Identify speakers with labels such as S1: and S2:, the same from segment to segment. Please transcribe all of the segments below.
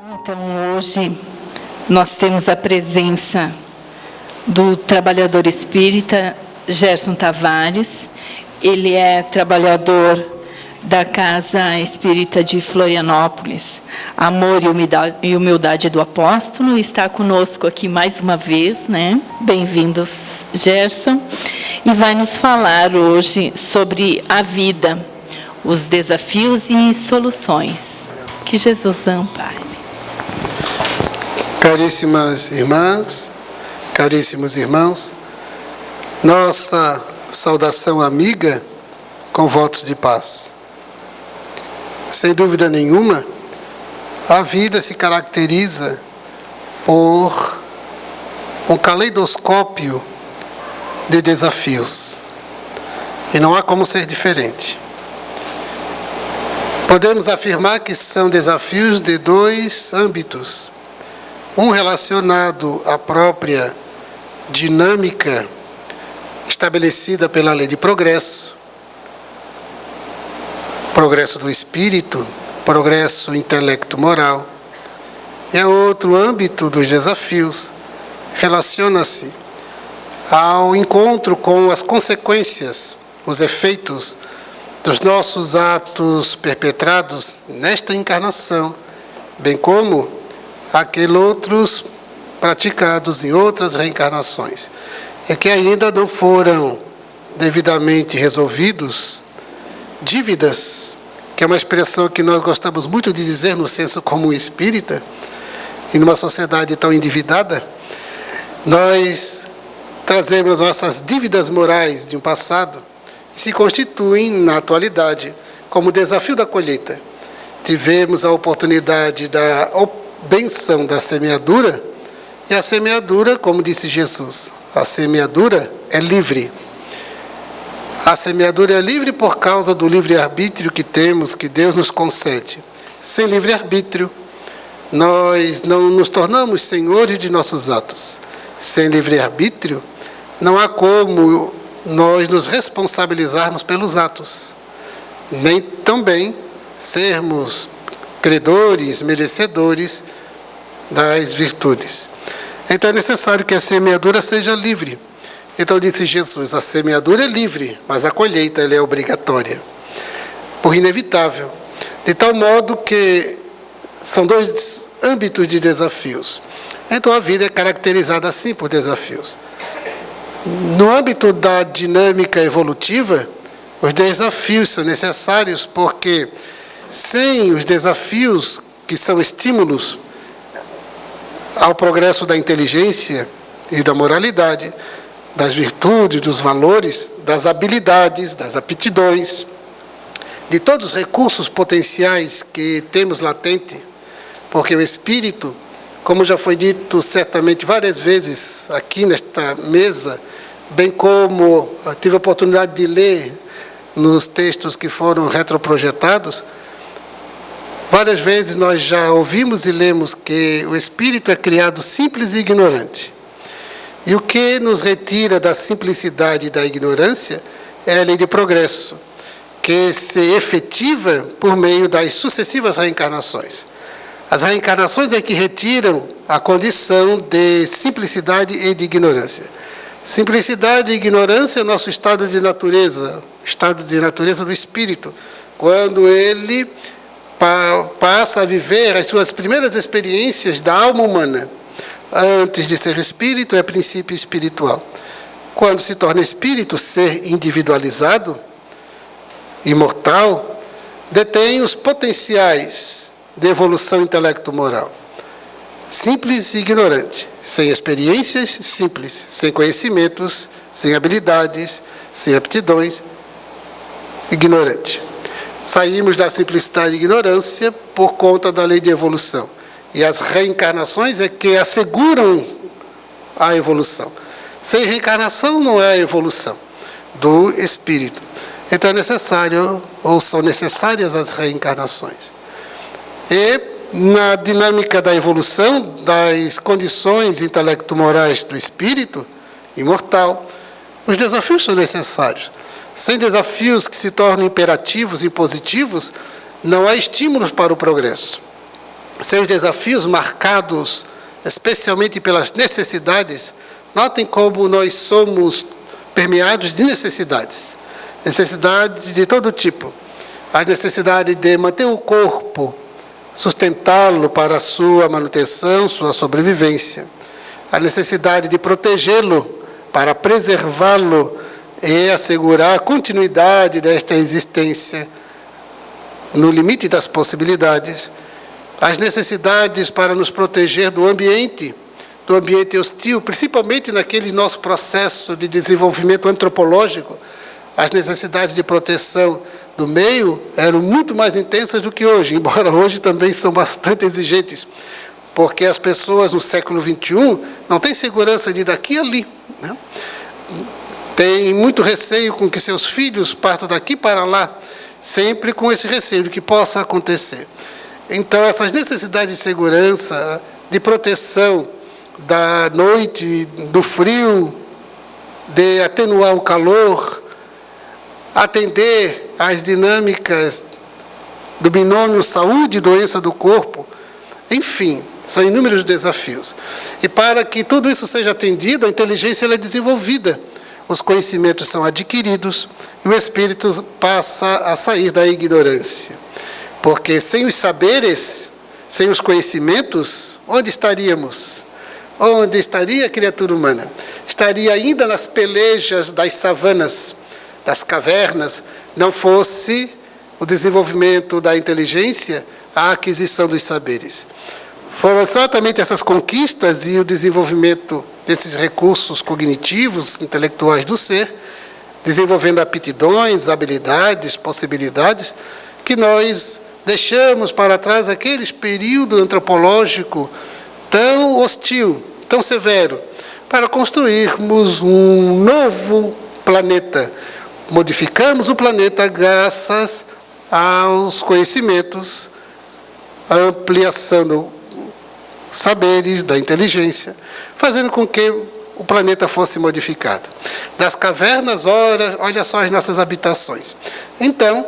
S1: Então, hoje nós temos a presença do trabalhador espírita Gerson Tavares. Ele é trabalhador da Casa Espírita de Florianópolis, Amor e Humildade do Apóstolo. Está conosco aqui mais uma vez, né? Bem-vindos, Gerson. E vai nos falar hoje sobre a vida, os desafios e soluções. Que Jesus ampare.
S2: Caríssimas irmãs, caríssimos irmãos, nossa saudação amiga com votos de paz. Sem dúvida nenhuma, a vida se caracteriza por um caleidoscópio de desafios. E não há como ser diferente. Podemos afirmar que são desafios de dois âmbitos. Um relacionado à própria dinâmica estabelecida pela lei de progresso, progresso do espírito, progresso intelecto-moral. E outro âmbito dos desafios relaciona-se ao encontro com as consequências, os efeitos dos nossos atos perpetrados nesta encarnação, bem como aqueles outros praticados em outras reencarnações, e que ainda não foram devidamente resolvidos. Dívidas, que é uma expressão que nós gostamos muito de dizer no senso comum espírita, e numa sociedade tão endividada, nós trazemos nossas dívidas morais de um passado e se constituem, na atualidade, como desafio da colheita. Tivemos a oportunidade da benção da semeadura, e a semeadura, como disse Jesus, a semeadura é livre. A semeadura é livre por causa do livre-arbítrio que temos, que Deus nos concede. Sem livre-arbítrio, nós não nos tornamos senhores de nossos atos. Sem livre-arbítrio, não há como nós nos responsabilizarmos pelos atos, nem também sermos credores, merecedores das virtudes. Então é necessário que a semeadura seja livre. Então disse Jesus, a semeadura é livre, mas a colheita ela é obrigatória, por inevitável. De tal modo que são dois âmbitos de desafios. Então a vida é caracterizada assim por desafios. No âmbito da dinâmica evolutiva, os desafios são necessários porque sem os desafios, que são estímulos ao progresso da inteligência e da moralidade, das virtudes, dos valores, das habilidades, das aptidões, de todos os recursos potenciais que temos latente, porque o espírito, como já foi dito certamente várias vezes aqui nesta mesa, bem como tive a oportunidade de ler nos textos que foram retroprojetados, várias vezes nós já ouvimos e lemos que o espírito é criado simples e ignorante. E o que nos retira da simplicidade e da ignorância é a lei de progresso, que se efetiva por meio das sucessivas reencarnações. As reencarnações é que retiram a condição de simplicidade e de ignorância. Simplicidade e ignorância é nosso estado de natureza, estado de natureza do espírito, quando ele passa a viver as suas primeiras experiências da alma humana. Antes de ser espírito, é princípio espiritual. Quando se torna espírito, ser individualizado, imortal, detém os potenciais de evolução intelecto-moral. Simples e ignorante, sem experiências, simples, sem conhecimentos, sem habilidades, sem aptidões, ignorante. Saímos da simplicidade e ignorância por conta da lei de evolução. E as reencarnações é que asseguram a evolução. Sem reencarnação não há evolução do espírito. Então é necessário, ou são necessárias as reencarnações. E na dinâmica da evolução das condições intelecto-morais do espírito imortal, os desafios são necessários. Sem desafios que se tornam imperativos e positivos, não há estímulos para o progresso. seus desafios marcados especialmente pelas necessidades. Notem como nós somos permeados de necessidades. Necessidades de todo tipo. A necessidade de manter o corpo, sustentá-lo para a sua manutenção, sua sobrevivência. A necessidade de protegê-lo, para preservá-lo e assegurar a continuidade desta existência no limite das possibilidades. As necessidades para nos proteger do ambiente hostil, principalmente naquele nosso processo de desenvolvimento antropológico. As necessidades de proteção do meio eram muito mais intensas do que hoje, embora hoje também são bastante exigentes, porque as pessoas no século XXI não têm segurança de ir daqui e ali, né? Têm muito receio com que seus filhos partam daqui para lá, sempre com esse receio de que possa acontecer. Então, essas necessidades de segurança, de proteção da noite, do frio, de atenuar o calor, atender às dinâmicas do binômio saúde e doença do corpo, enfim, são inúmeros desafios. E para que tudo isso seja atendido, a inteligência ela é desenvolvida, os conhecimentos são adquiridos e o espírito passa a sair da ignorância. Porque sem os saberes, sem os conhecimentos, onde estaríamos? Onde estaria a criatura humana? Estaria ainda nas pelejas das savanas, das cavernas, não fosse o desenvolvimento da inteligência, a aquisição dos saberes. Foram exatamente essas conquistas e o desenvolvimento desses recursos cognitivos, intelectuais do ser, desenvolvendo aptidões, habilidades, possibilidades, que nós deixamos para trás aquele período antropológico tão hostil, tão severo, para construirmos um novo planeta. Modificamos o planeta graças aos conhecimentos, à ampliação dos saberes, da inteligência, fazendo com que o planeta fosse modificado. Das cavernas, olha só as nossas habitações. Então,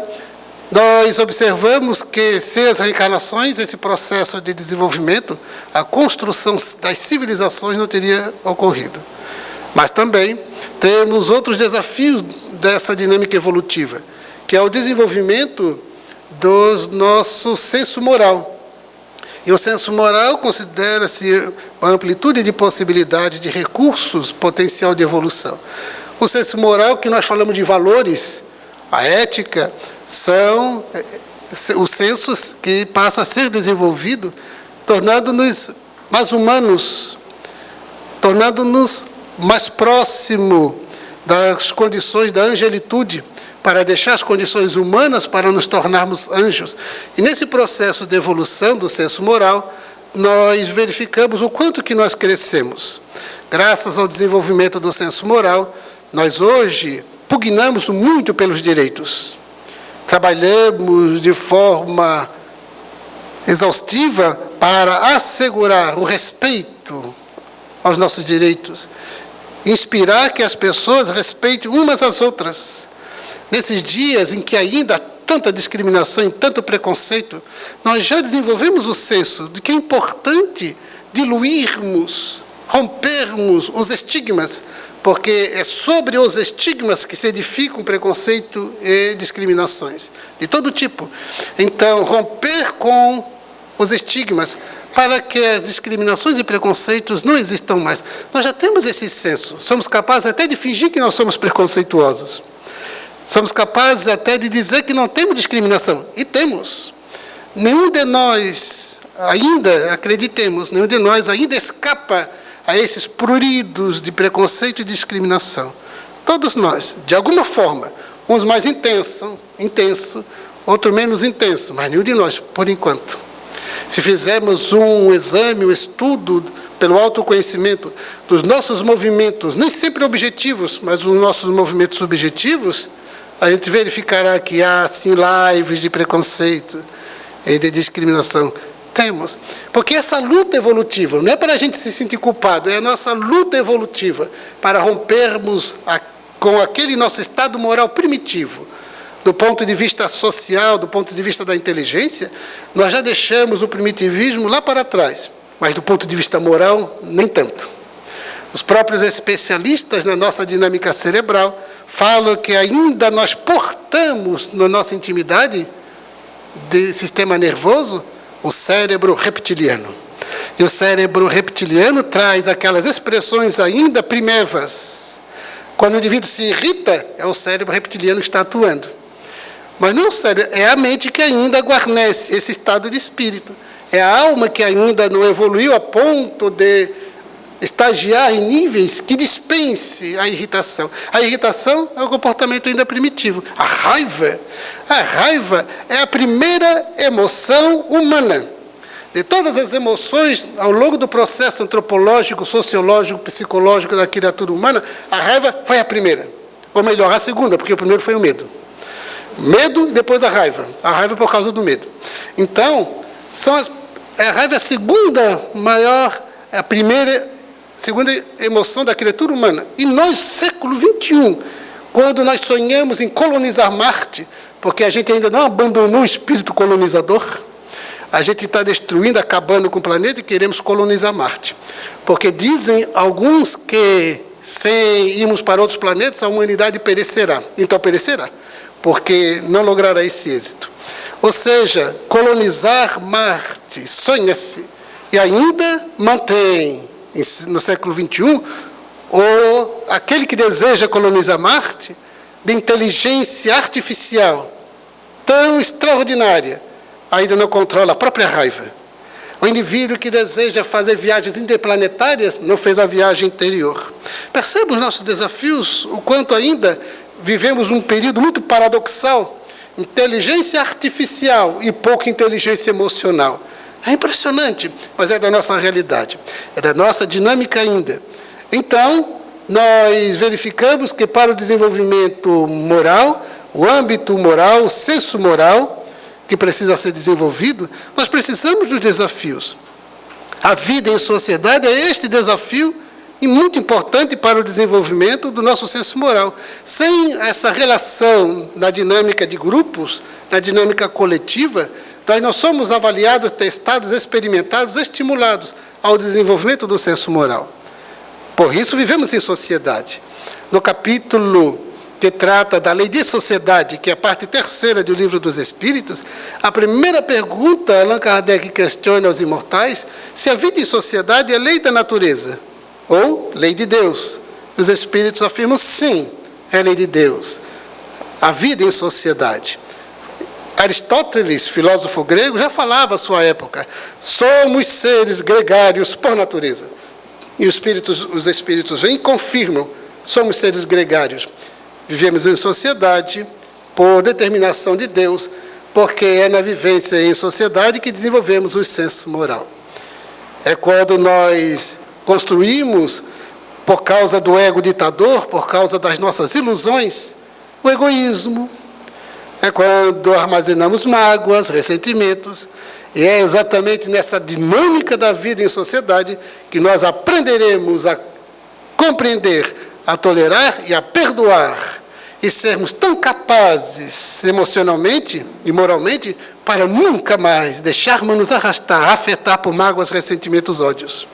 S2: nós observamos que, sem as reencarnações, esse processo de desenvolvimento, a construção das civilizações não teria ocorrido. Mas também temos outros desafios dessa dinâmica evolutiva, que é o desenvolvimento do nosso senso moral. E o senso moral considera-se uma amplitude de possibilidade de recursos, potencial de evolução. O senso moral, que nós falamos de valores, a ética, são os sensos que passam a ser desenvolvido, tornando-nos mais humanos, tornando-nos mais próximo das condições da angelitude, para deixar as condições humanas para nos tornarmos anjos. E nesse processo de evolução do senso moral, nós verificamos o quanto que nós crescemos. Graças ao desenvolvimento do senso moral, nós hoje pugnamos muito pelos direitos. Trabalhamos de forma exaustiva para assegurar o respeito aos nossos direitos, inspirar que as pessoas respeitem umas às outras. Nesses dias em que ainda há tanta discriminação e tanto preconceito, nós já desenvolvemos o senso de que é importante diluirmos, rompermos os estigmas, porque é sobre os estigmas que se edificam preconceito e discriminações, de todo tipo. Então, romper com os estigmas, para que as discriminações e preconceitos não existam mais. Nós já temos esse senso, somos capazes até de fingir que nós somos preconceituosos. Somos capazes até de dizer que não temos discriminação, e temos. Nenhum de nós ainda, acreditemos, nenhum de nós ainda escapa a esses pruridos de preconceito e discriminação. Todos nós, de alguma forma, uns mais intenso, outros menos intenso, mas nenhum de nós, por enquanto. Se fizermos um exame, um estudo pelo autoconhecimento dos nossos movimentos, nem sempre objetivos, mas os nossos movimentos subjetivos, a gente verificará que há, sim, lives de preconceito e de discriminação. Temos. Porque essa luta evolutiva, não é para a gente se sentir culpado, é a nossa luta evolutiva para rompermos com aquele nosso estado moral primitivo, do ponto de vista social, do ponto de vista da inteligência, nós já deixamos o primitivismo lá para trás. Mas do ponto de vista moral, nem tanto. Os próprios especialistas na nossa dinâmica cerebral falam que ainda nós portamos na nossa intimidade de sistema nervoso o cérebro reptiliano. E o cérebro reptiliano traz aquelas expressões ainda primevas. Quando o indivíduo se irrita, é o cérebro reptiliano que está atuando. Mas não é o cérebro, é a mente que ainda guarnece esse estado de espírito. É a alma que ainda não evoluiu a ponto de estagiar em níveis que dispense a irritação. A irritação é um comportamento ainda primitivo. A raiva é a primeira emoção humana. De todas as emoções, ao longo do processo antropológico, sociológico, psicológico da criatura humana, a raiva foi a primeira. Ou melhor, a segunda, porque o primeiro foi o medo. Medo, depois a raiva. A raiva por causa do medo. Então, a raiva é a segunda maior, a segunda emoção da criatura humana. E nós, século XXI, quando nós sonhamos em colonizar Marte, porque a gente ainda não abandonou o espírito colonizador, a gente está destruindo, acabando com o planeta e queremos colonizar Marte. Porque dizem alguns que, sem irmos para outros planetas, a humanidade perecerá. Então perecerá, porque não logrará esse êxito. Ou seja, colonizar Marte, sonha-se, e ainda mantém, no século XXI, ou aquele que deseja colonizar Marte, de inteligência artificial tão extraordinária, ainda não controla a própria raiva. O indivíduo que deseja fazer viagens interplanetárias não fez a viagem interior. Perceba os nossos desafios, o quanto ainda vivemos um período muito paradoxal. Inteligência artificial e pouca inteligência emocional. É impressionante, mas é da nossa realidade, é da nossa dinâmica ainda. Então, nós verificamos que para o desenvolvimento moral, o âmbito moral, o senso moral, que precisa ser desenvolvido, nós precisamos dos desafios. A vida em sociedade é este desafio e muito importante para o desenvolvimento do nosso senso moral. Sem essa relação na dinâmica de grupos, na dinâmica coletiva, nós não somos avaliados, testados, experimentados, estimulados ao desenvolvimento do senso moral. Por isso, vivemos em sociedade. No capítulo que trata da lei de sociedade, que é a parte terceira do Livro dos Espíritos, a primeira pergunta, Allan Kardec questiona aos imortais se a vida em sociedade é lei da natureza ou lei de Deus. Os Espíritos afirmam sim, é lei de Deus. A vida em sociedade. Aristóteles, filósofo grego, já falava à sua época, somos seres gregários por natureza. E os Espíritos vêm e confirmam, somos seres gregários. Vivemos em sociedade por determinação de Deus, porque é na vivência em sociedade que desenvolvemos o senso moral. É quando nós construímos, por causa do ego ditador, por causa das nossas ilusões, o egoísmo. É quando armazenamos mágoas, ressentimentos. E é exatamente nessa dinâmica da vida em sociedade que nós aprenderemos a compreender, a tolerar e a perdoar, e sermos tão capazes emocionalmente e moralmente para nunca mais deixarmos-nos arrastar, afetar por mágoas, ressentimentos, ódios.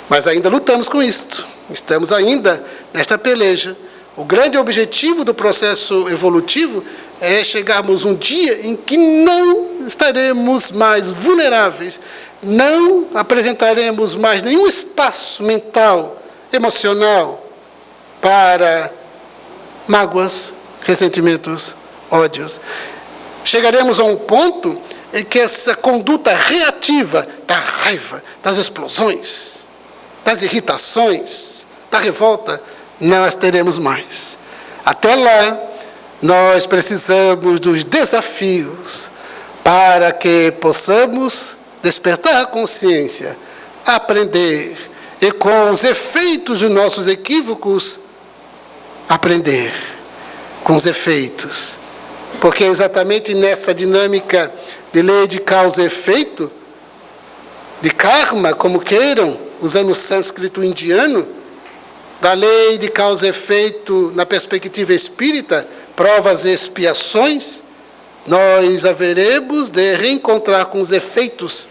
S2: Mas ainda lutamos com isto, estamos ainda nesta peleja. O grande objetivo do processo evolutivo é chegarmos um dia em que não estaremos mais vulneráveis, não apresentaremos mais nenhum espaço mental, emocional, para mágoas, ressentimentos, ódios. Chegaremos a um ponto em que essa conduta reativa da raiva, das explosões, das irritações, da revolta, não as teremos mais. Até lá, nós precisamos dos desafios para que possamos despertar a consciência, aprender e com os efeitos dos nossos equívocos, aprender com os efeitos. Porque é exatamente nessa dinâmica de lei de causa e efeito, de karma, como queiram, usando o sânscrito indiano, da lei de causa e efeito na perspectiva espírita, provas e expiações, nós haveremos de reencontrar com os efeitos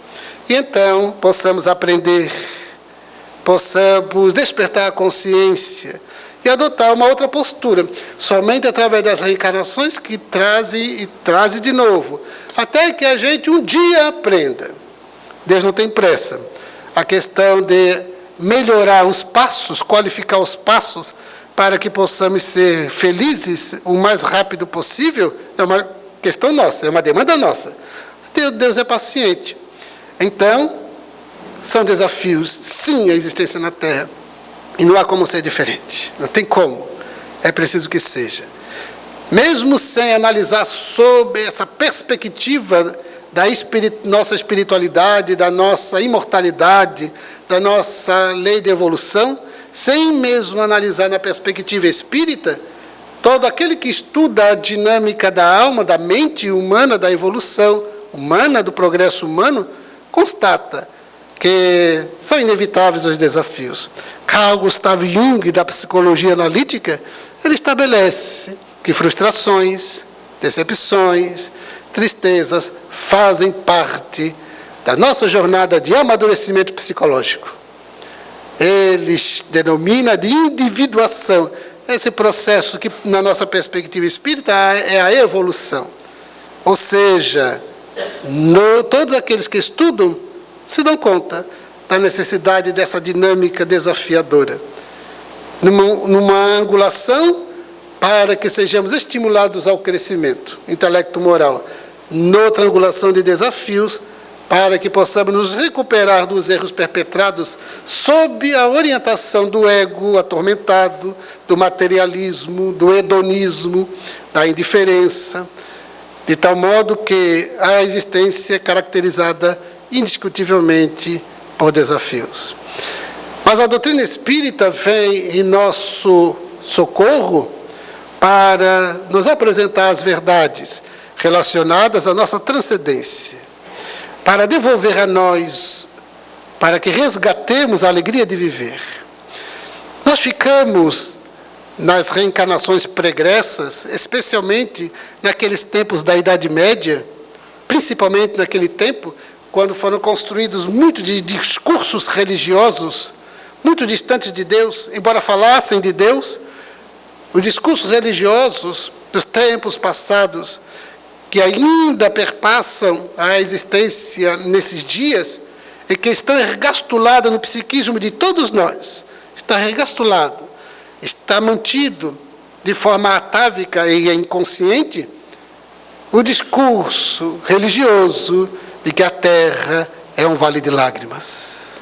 S2: e então possamos aprender, possamos despertar a consciência e adotar uma outra postura, somente através das reencarnações que trazem de novo, até que a gente um dia aprenda. Deus não tem pressa. A questão de melhorar os passos, qualificar os passos, para que possamos ser felizes o mais rápido possível, é uma questão nossa, é uma demanda nossa. Deus é paciente. Então, são desafios, sim, a existência na Terra. E não há como ser diferente. Não tem como. É preciso que seja. Mesmo sem analisar sob essa perspectiva da nossa espiritualidade, da nossa imortalidade, da nossa lei de evolução, sem mesmo analisar na perspectiva espírita, todo aquele que estuda a dinâmica da alma, da mente humana, da evolução humana, do progresso humano, constata que são inevitáveis os desafios. Carl Gustav Jung, da psicologia analítica, ele estabelece que frustrações, decepções, tristezas fazem parte da nossa jornada de amadurecimento psicológico. Ele denomina de individuação esse processo que, na nossa perspectiva espírita, é a evolução. Ou seja, todos aqueles que estudam se dão conta da necessidade dessa dinâmica desafiadora, numa angulação para que sejamos estimulados ao crescimento intelecto-moral, noutra angulação de desafios para que possamos nos recuperar dos erros perpetrados sob a orientação do ego atormentado, do materialismo, do hedonismo, da indiferença, de tal modo que a existência é caracterizada indiscutivelmente por desafios. Mas a doutrina espírita vem em nosso socorro para nos apresentar as verdades relacionadas à nossa transcendência, para devolver a nós, para que resgatemos a alegria de viver. Nós ficamos nas reencarnações pregressas, especialmente naqueles tempos da Idade Média, principalmente naquele tempo, quando foram construídos muitos de discursos religiosos, muito distantes de Deus, embora falassem de Deus, os discursos religiosos dos tempos passados, que ainda perpassam a existência nesses dias, e que estão ergastulados no psiquismo de todos nós, está ergastulado, está mantido de forma atávica e inconsciente, o discurso religioso de que a Terra é um vale de lágrimas.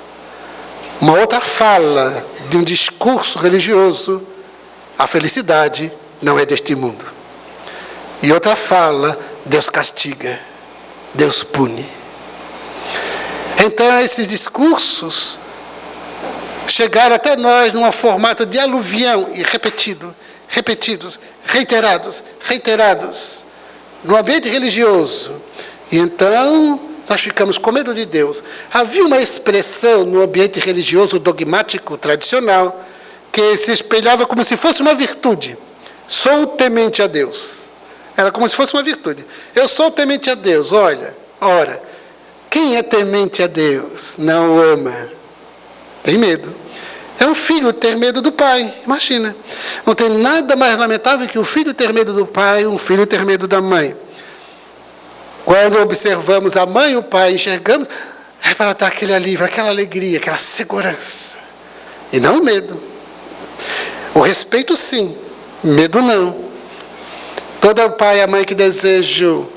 S2: Uma outra fala de um discurso religioso: a felicidade não é deste mundo. E outra fala: Deus castiga, Deus pune. Então, esses discursos chegaram até nós num formato de aluvião e repetidos, reiterados, no ambiente religioso. E então, nós ficamos com medo de Deus. Havia uma expressão no ambiente religioso dogmático tradicional que se espelhava como se fosse uma virtude. Sou temente a Deus. Era como se fosse uma virtude. Eu sou temente a Deus. Olha, ora, quem é temente a Deus não o ama? Tem medo. É um filho ter medo do pai, imagina. Não tem nada mais lamentável que um filho ter medo do pai, um filho ter medo da mãe. Quando observamos a mãe e o pai, enxergamos, é para dar aquele alívio, aquela alegria, aquela segurança. E não o medo. O respeito, sim. Medo, não. Todo o pai e a mãe que desejam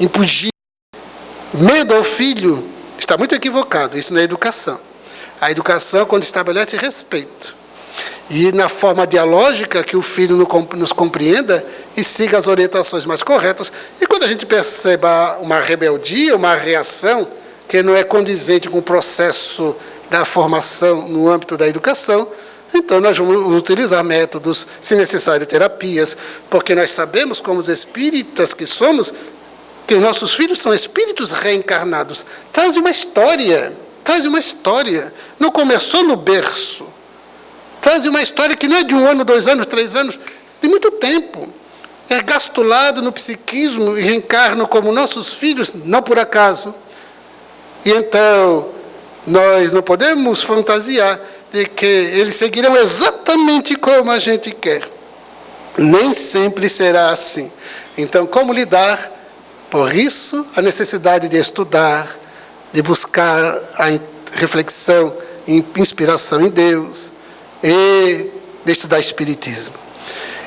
S2: impugir medo ao filho está muito equivocado. Isso não é educação. A educação é quando estabelece respeito. E na forma dialógica que o filho nos compreenda e siga as orientações mais corretas. E quando a gente perceba uma rebeldia, uma reação que não é condizente com o processo da formação no âmbito da educação, então nós vamos utilizar métodos, se necessário terapias, porque nós sabemos, como os espíritas que somos, que os nossos filhos são espíritos reencarnados. Traz uma história. Não começou no berço. Traz uma história que não é de 1 ano, 2 anos, 3 anos, de muito tempo. é gastulado no psiquismo e reencarnam como nossos filhos, não por acaso. E então, nós não podemos fantasiar de que eles seguirão exatamente como a gente quer. Nem sempre será assim. Então, como lidar? Por isso, a necessidade de estudar, de buscar a reflexão, inspiração em Deus, e de estudar Espiritismo.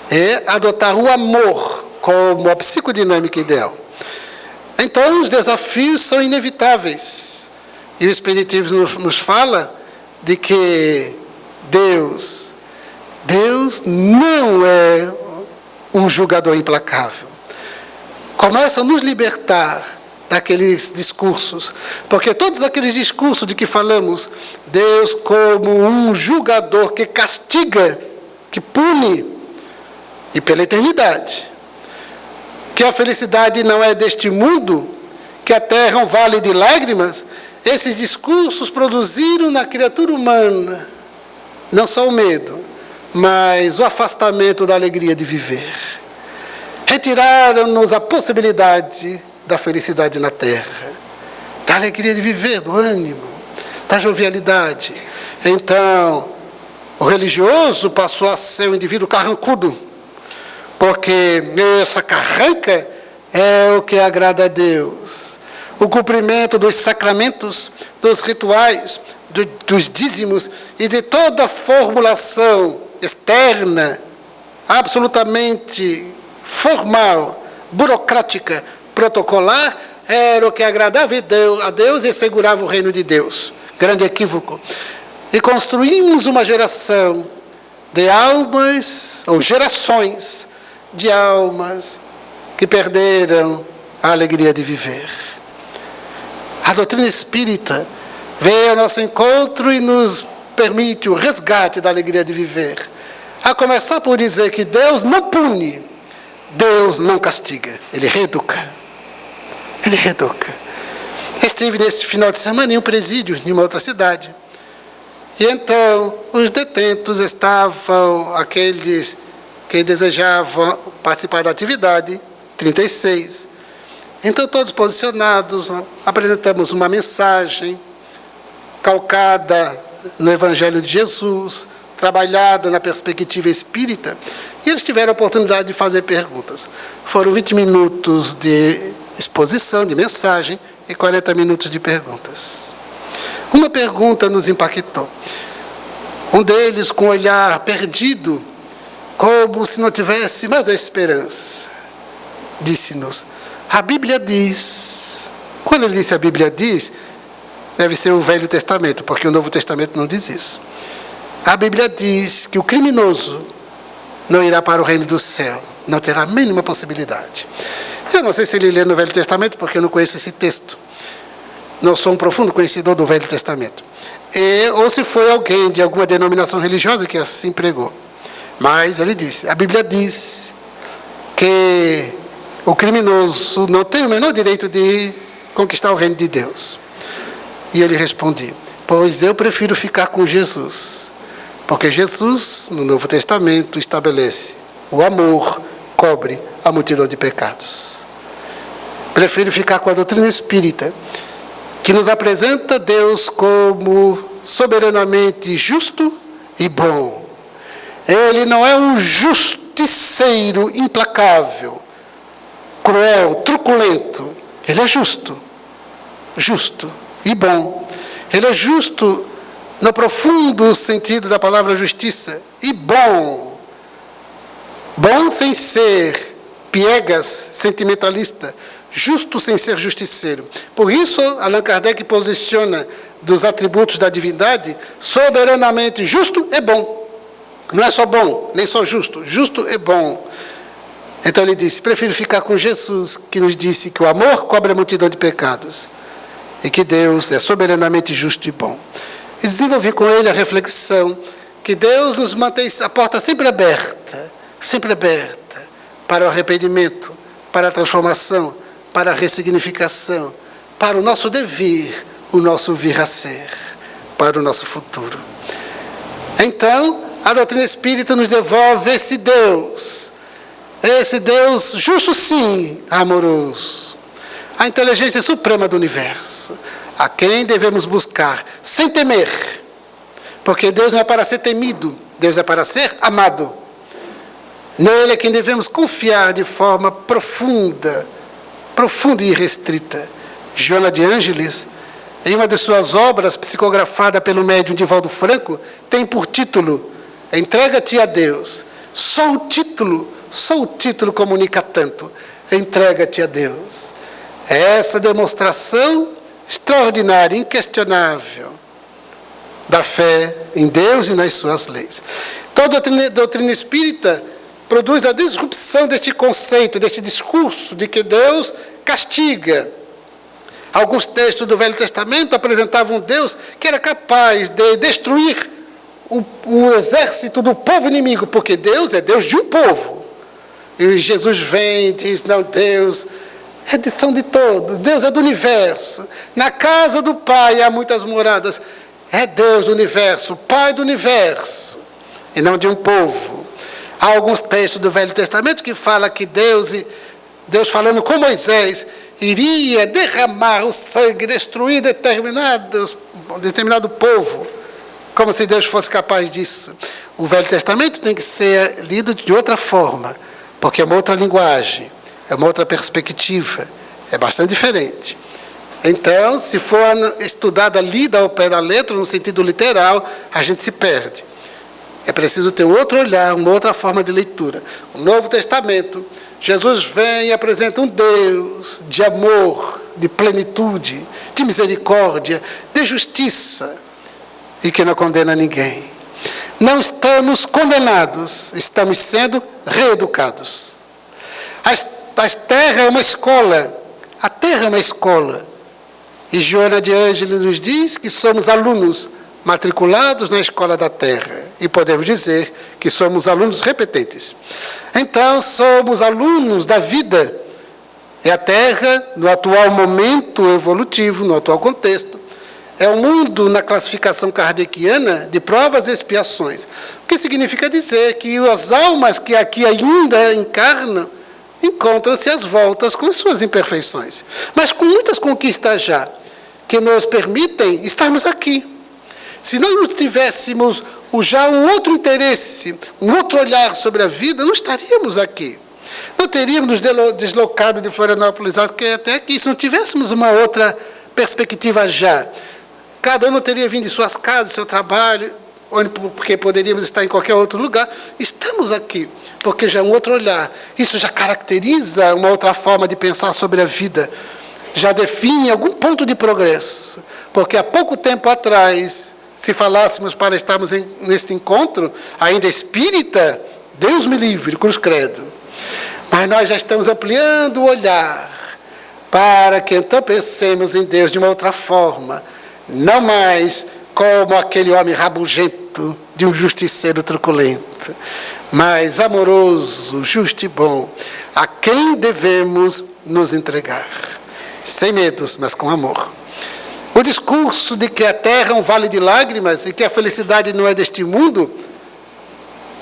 S2: E adotar o amor como a psicodinâmica ideal. Então, os desafios são inevitáveis. E o Espiritismo nos fala de que Deus não é um julgador implacável. Começa a nos libertar daqueles discursos, porque todos aqueles discursos de que falamos, Deus como um julgador que castiga, que pune, e pela eternidade, que a felicidade não é deste mundo, que a terra é um vale de lágrimas, esses discursos produziram na criatura humana não só o medo, mas o afastamento da alegria de viver. Retiraram-nos a possibilidade da felicidade na terra, da alegria de viver, do ânimo, da jovialidade. Então, o religioso passou a ser um indivíduo carrancudo, porque essa carranca é o que agrada a Deus. O cumprimento dos sacramentos, dos rituais, dos dízimos e de toda a formulação externa, absolutamente formal, burocrática, protocolar, era o que agradava a Deus e assegurava o reino de Deus. Grande equívoco. E construímos uma geração de almas, ou gerações de almas que perderam a alegria de viver. A doutrina espírita veio ao nosso encontro e nos permite o resgate da alegria de viver. A começar por dizer que Deus não pune, Deus não castiga, Ele reeduca. Ele reeduca. Estive nesse final de semana em um presídio, em uma outra cidade. E então, os detentos estavam, aqueles que desejavam participar da atividade, 36. Então, todos posicionados, apresentamos uma mensagem calcada no Evangelho de Jesus, trabalhada na perspectiva espírita, e eles tiveram a oportunidade de fazer perguntas. Foram 20 minutos de exposição, de mensagem, e 40 minutos de perguntas. Uma pergunta nos impactou. Um deles, com um olhar perdido, como se não tivesse mais a esperança, disse-nos: a Bíblia diz. Quando ele disse a Bíblia diz, deve ser o Velho Testamento, porque o Novo Testamento não diz isso. A Bíblia diz que o criminoso não irá para o reino do céu, não terá a mínima possibilidade. Eu não sei se ele lê no Velho Testamento, porque eu não conheço esse texto. Não sou um profundo conhecedor do Velho Testamento. Ou se foi alguém de alguma denominação religiosa que assim pregou. Mas ele disse, a Bíblia diz que o criminoso não tem o menor direito de conquistar o reino de Deus. E ele respondia, pois eu prefiro ficar com Jesus. Porque Jesus, no Novo Testamento, estabelece o amor cobre a multidão de pecados. Prefiro ficar com a doutrina espírita, que nos apresenta Deus como soberanamente justo e bom. Ele não é um justiceiro implacável, cruel, truculento. Ele é justo e bom. Ele é justo no profundo sentido da palavra justiça e bom. Bom sem ser piegas, sentimentalista, justo sem ser justiceiro. Por isso, Allan Kardec posiciona dos atributos da divindade, soberanamente justo é bom. Não é só bom, nem só justo. Justo é bom. Então ele disse, prefiro ficar com Jesus, que nos disse que o amor cobre a multidão de pecados. E que Deus é soberanamente justo e bom. E desenvolvi com ele a reflexão que Deus nos mantém a porta sempre aberta para o arrependimento, para a transformação, para a ressignificação, para o nosso devir, o nosso vir a ser, para o nosso futuro. Então, a doutrina espírita nos devolve esse Deus, Esse Deus justo sim, amoroso. A inteligência suprema do universo. A quem devemos buscar sem temer. Porque Deus não é para ser temido, Deus é para ser amado. Nele é quem devemos confiar de forma profunda e irrestrita. Joana de Ângeles, em uma de suas obras, psicografada pelo médium Divaldo Franco, tem por título Entrega-te a Deus. Só o título comunica tanto. Entrega-te a Deus. É essa demonstração extraordinária, inquestionável, da fé em Deus e nas suas leis. Toda doutrina espírita produz a disrupção deste conceito, deste discurso de que Deus castiga. Alguns textos do Velho Testamento apresentavam um Deus que era capaz de destruir o exército do povo inimigo, porque Deus é Deus de um povo. E Jesus vem e diz, não, Deus são de todos, Deus é do universo. Na casa do Pai há muitas moradas. É Deus do universo, Pai do universo, e não de um povo. Há alguns textos do Velho Testamento que falam que Deus falando com Moisés, iria derramar o sangue, destruir determinado povo, como se Deus fosse capaz disso. O Velho Testamento tem que ser lido de outra forma, porque é uma outra linguagem, é uma outra perspectiva, é bastante diferente. Então, se for estudada, lida ao pé da letra, no sentido literal, a gente se perde. É preciso ter outro olhar, uma outra forma de leitura. O Novo Testamento, Jesus vem e apresenta um Deus de amor, de plenitude, de misericórdia, de justiça, e que não condena ninguém. Não estamos condenados, estamos sendo reeducados. A terra é uma escola, a terra é uma escola. E Joana de Ângeles nos diz que somos alunos matriculados na escola da terra. E podemos dizer que somos alunos repetentes. Então, somos alunos da vida. E a terra, no atual momento evolutivo, no atual contexto, é o mundo, na classificação kardeciana, de provas e expiações. O que significa dizer que as almas que aqui ainda encarnam encontram-se às voltas com suas imperfeições, mas com muitas conquistas já, que nos permitem estarmos aqui. Se nós não tivéssemos já um outro interesse, um outro olhar sobre a vida, não estaríamos aqui. Não teríamos nos deslocado de Florianópolis até aqui, se não tivéssemos uma outra perspectiva já. Cada um não teria vindo de suas casas, do seu trabalho, porque poderíamos estar em qualquer outro lugar. Estamos aqui, porque já é um outro olhar. Isso já caracteriza uma outra forma de pensar sobre a vida. Já define algum ponto de progresso. Porque há pouco tempo atrás, se falássemos para estarmos neste encontro, ainda espírita, Deus me livre, cruz credo. Mas nós já estamos ampliando o olhar para que então pensemos em Deus de uma outra forma. Não mais como aquele homem rabugento de um justiceiro truculento, mas amoroso, justo e bom, a quem devemos nos entregar. Sem medos, mas com amor. O discurso de que a terra é um vale de lágrimas e que a felicidade não é deste mundo,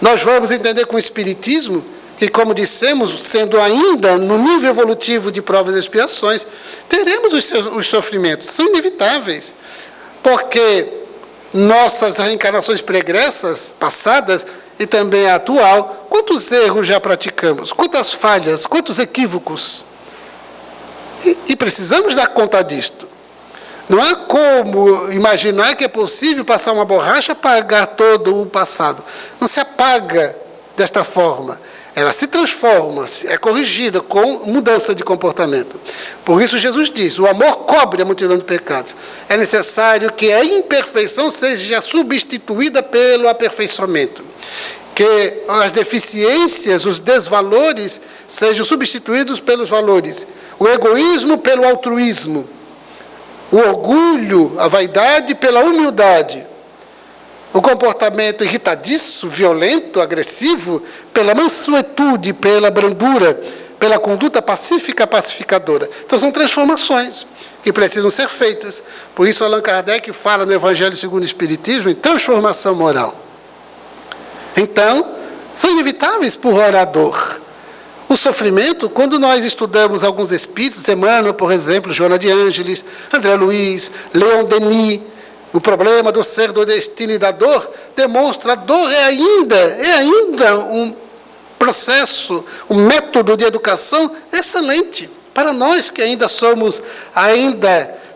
S2: nós vamos entender com o Espiritismo que, como dissemos, sendo ainda no nível evolutivo de provas e expiações, teremos os sofrimentos, são inevitáveis, porque nossas reencarnações pregressas, passadas e também a atual, quantos erros já praticamos, quantas falhas, quantos equívocos, e precisamos dar conta disto. Não há como imaginar que é possível passar uma borracha e apagar todo o passado. Não se apaga desta forma. Ela se transforma, é corrigida com mudança de comportamento. Por isso Jesus diz, o amor cobre a multidão de pecados. É necessário que a imperfeição seja substituída pelo aperfeiçoamento. Que as deficiências, os desvalores, sejam substituídos pelos valores. O egoísmo pelo altruísmo. O orgulho, a vaidade pela humildade. O comportamento irritadiço, violento, agressivo, pela mansuetude, pela brandura, pela conduta pacífica, pacificadora. Então, são transformações que precisam ser feitas. Por isso, Allan Kardec fala no Evangelho segundo o Espiritismo em transformação moral. Então, são inevitáveis por orador. O sofrimento, quando nós estudamos alguns espíritos, Emmanuel, por exemplo, Joana de Ângeles, André Luiz, Leon Denis, o problema do ser, do destino e da dor, demonstra a dor é ainda um processo, um método de educação excelente para nós que ainda somos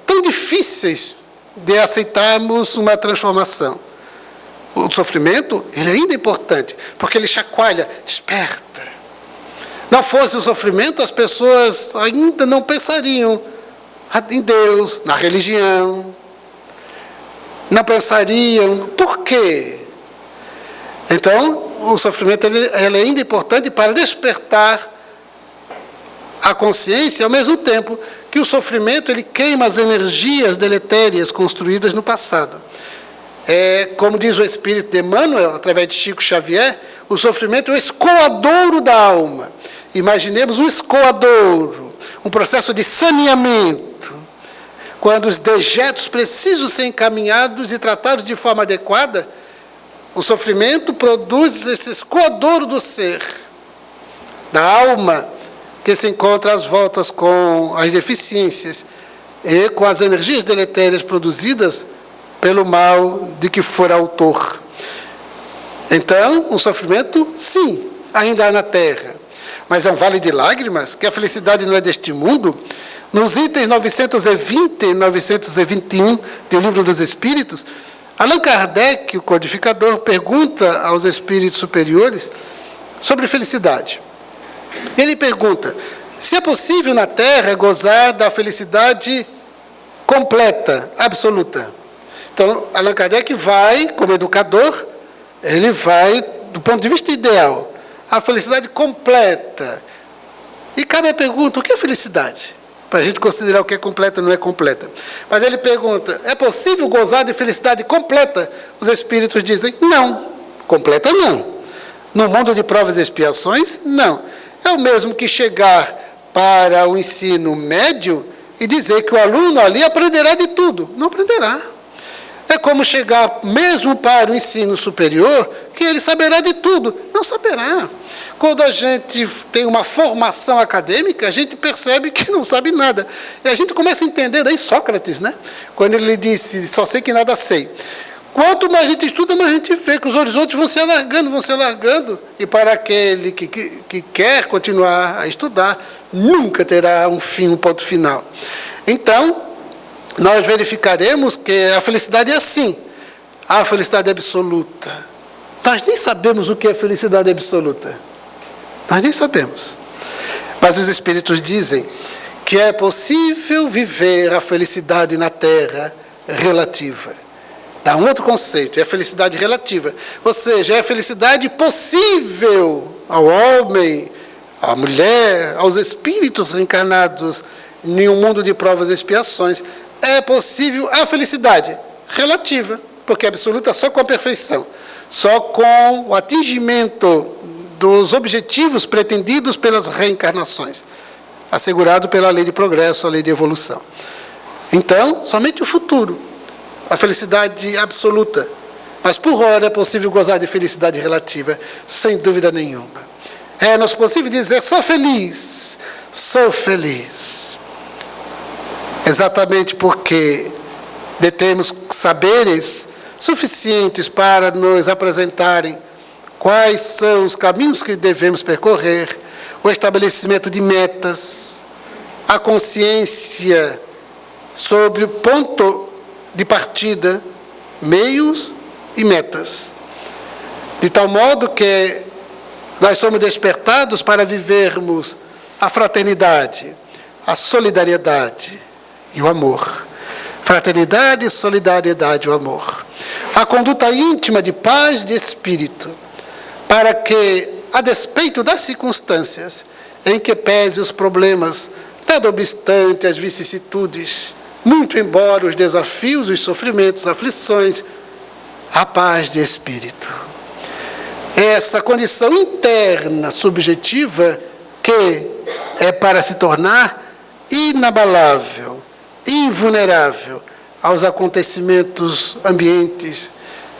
S2: tão difíceis de aceitarmos uma transformação. O sofrimento, ele ainda é importante, porque ele chacoalha, desperta. Não fosse o sofrimento, as pessoas ainda não pensariam em Deus, na religião. Não pensariam, por quê? Então, o sofrimento ele é ainda importante para despertar a consciência, ao mesmo tempo que o sofrimento ele queima as energias deletérias construídas no passado. Como diz o Espírito de Emmanuel, através de Chico Xavier, o sofrimento é o escoadouro da alma. Imaginemos um escoadouro, um processo de saneamento, quando os dejetos precisam ser encaminhados e tratados de forma adequada. O sofrimento produz esse escoadouro do ser, da alma, que se encontra às voltas com as deficiências e com as energias deletérias produzidas pelo mal de que for autor. Então, o sofrimento, sim, ainda há na Terra, mas é um vale de lágrimas, que a felicidade não é deste mundo. Nos itens 920 e 921 do Livro dos Espíritos, Allan Kardec, o codificador, pergunta aos espíritos superiores sobre felicidade. Ele pergunta se é possível na Terra gozar da felicidade completa, absoluta. Então, Allan Kardec vai, como educador, ele vai do ponto de vista ideal, a felicidade completa. E cabe a pergunta, o que é felicidade? Para a gente considerar o que é completa e não é completa. Mas ele pergunta, é possível gozar de felicidade completa? Os espíritos dizem, não. Completa, não. No mundo de provas e expiações, não. É o mesmo que chegar para o ensino médio e dizer que o aluno ali aprenderá de tudo. Não aprenderá. É como chegar mesmo para o ensino superior, que ele saberá de tudo. Não saberá. Quando a gente tem uma formação acadêmica, a gente percebe que não sabe nada. E a gente começa a entender daí Sócrates, né? Quando ele disse, só sei que nada sei. Quanto mais a gente estuda, mais a gente vê que os horizontes vão se alargando. E para aquele que quer continuar a estudar, nunca terá um fim, um ponto final. Então, nós verificaremos que a felicidade é assim, a felicidade absoluta. Nós nem sabemos o que é felicidade absoluta. Nós nem sabemos. Mas os espíritos dizem que é possível viver a felicidade na Terra relativa. Dá um outro conceito, é a felicidade relativa. Ou seja, é a felicidade possível ao homem, à mulher, aos espíritos reencarnados em um mundo de provas e expiações. É possível a felicidade relativa, porque é absoluta só com a perfeição, só com o atingimento dos objetivos pretendidos pelas reencarnações, assegurado pela lei de progresso, a lei de evolução. Então, somente o futuro, a felicidade absoluta. Mas por hora é possível gozar de felicidade relativa, sem dúvida nenhuma. É-nos possível dizer, sou feliz, exatamente porque detemos saberes suficientes para nos apresentarem quais são os caminhos que devemos percorrer, o estabelecimento de metas, a consciência sobre o ponto de partida, meios e metas. De tal modo que nós somos despertados para vivermos a fraternidade, a solidariedade e o amor. Fraternidade, solidariedade e o amor. A conduta íntima de paz de espírito, para que, a despeito das circunstâncias em que pese os problemas, nada obstante as vicissitudes, muito embora os desafios, os sofrimentos, as aflições, a paz de espírito. Essa condição interna, subjetiva, que é para se tornar inabalável, invulnerável aos acontecimentos ambientes,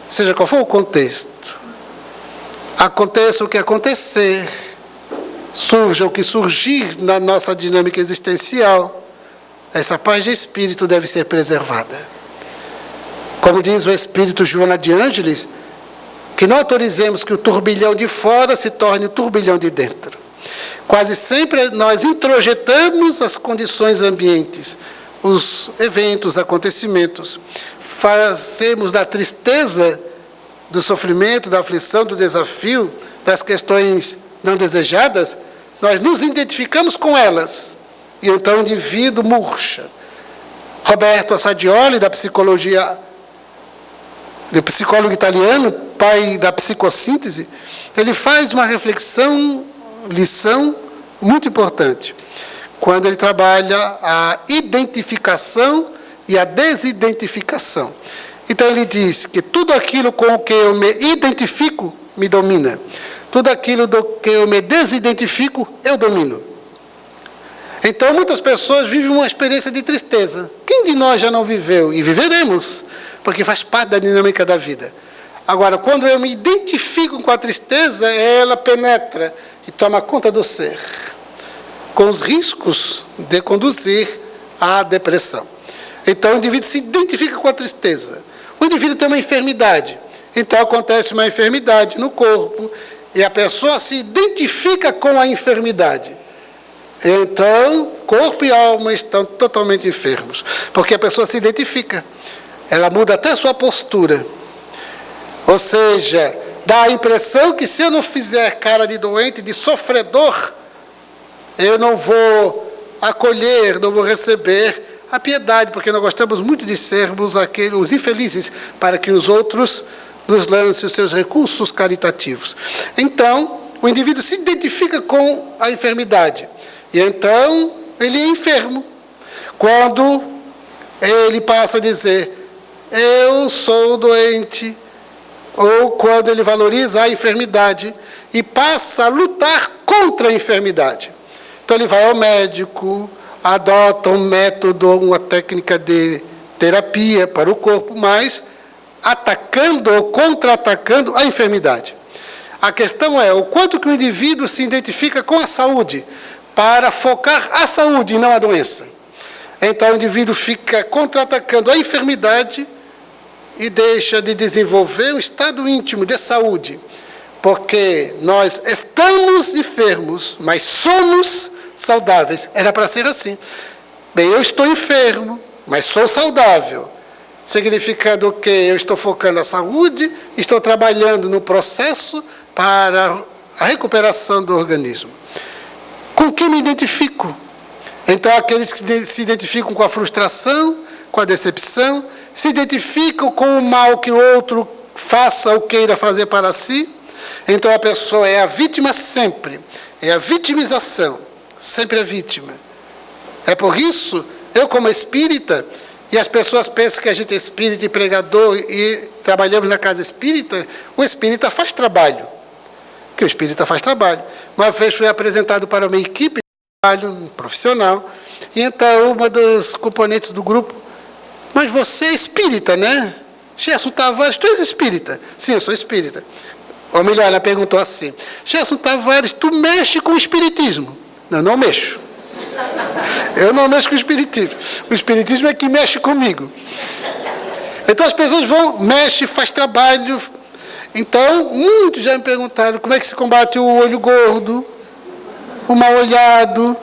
S2: seja qual for o contexto. Aconteça o que acontecer, surja o que surgir na nossa dinâmica existencial, essa paz de espírito deve ser preservada. Como diz o espírito Joana de Ângeles, que não autorizemos que o turbilhão de fora se torne o turbilhão de dentro. Quase sempre nós introjetamos as condições ambientes, os eventos, acontecimentos. Fazemos da tristeza, do sofrimento, da aflição, do desafio, das questões não desejadas, nós nos identificamos com elas. E então o indivíduo murcha. Roberto Assadioli, da psicologia, do psicólogo italiano, pai da psicossíntese, ele faz uma reflexão, lição muito importante, quando ele trabalha a identificação e a desidentificação. Então ele diz que tudo aquilo com o que eu me identifico me domina. Tudo aquilo do que eu me desidentifico, eu domino. Então muitas pessoas vivem uma experiência de tristeza. Quem de nós já não viveu? E viveremos, porque faz parte da dinâmica da vida. Agora, quando eu me identifico com a tristeza, ela penetra e toma conta do ser, com os riscos de conduzir à depressão. Então o indivíduo se identifica com a tristeza. O indivíduo tem uma enfermidade. Então acontece uma enfermidade no corpo e a pessoa se identifica com a enfermidade. Então, corpo e alma estão totalmente enfermos, porque a pessoa se identifica. Ela muda até a sua postura. Ou seja, dá a impressão que se eu não fizer cara de doente, de sofredor, eu não vou acolher, não vou receber a piedade, porque nós gostamos muito de sermos os infelizes, para que os outros nos lancem os seus recursos caritativos. Então, o indivíduo se identifica com a enfermidade. E então, ele é enfermo. Quando ele passa a dizer, eu sou doente, ou quando ele valoriza a enfermidade e passa a lutar contra a enfermidade. Então, ele vai ao médico, adota um método, uma técnica de terapia para o corpo, mas atacando ou contra-atacando a enfermidade. A questão é o quanto que o indivíduo se identifica com a saúde, para focar a saúde e não a doença. Então o indivíduo fica contra-atacando a enfermidade e deixa de desenvolver um estado íntimo de saúde, porque nós estamos enfermos, mas somos saudáveis. Era para ser assim. Bem, eu estou enfermo, mas sou saudável. Significando que eu estou focando a saúde, estou trabalhando no processo para a recuperação do organismo. Com quem me identifico? Então, aqueles que se identificam com a frustração, com a decepção, se identificam com o mal que o outro faça ou queira fazer para si. Então, a pessoa é a vítima sempre. É a vitimização. Sempre a vítima. É por isso, eu como espírita, e as pessoas pensam que a gente é espírita e pregador e trabalhamos na casa espírita, o espírita faz trabalho. Que o espírita faz trabalho. Uma vez fui apresentado para uma equipe de trabalho profissional, e então uma dos componentes do grupo, mas você é espírita, né? Gerson Tavares, tu és espírita? Sim, eu sou espírita. Ou melhor, ela perguntou assim, Gerson Tavares, tu mexe com o espiritismo? Não, não mexo. Eu não mexo com o espiritismo. O espiritismo é que mexe comigo. Então as pessoas vão, mexe, faz trabalho. Então, muitos já me perguntaram como é que se combate o olho gordo, o mal-olhado,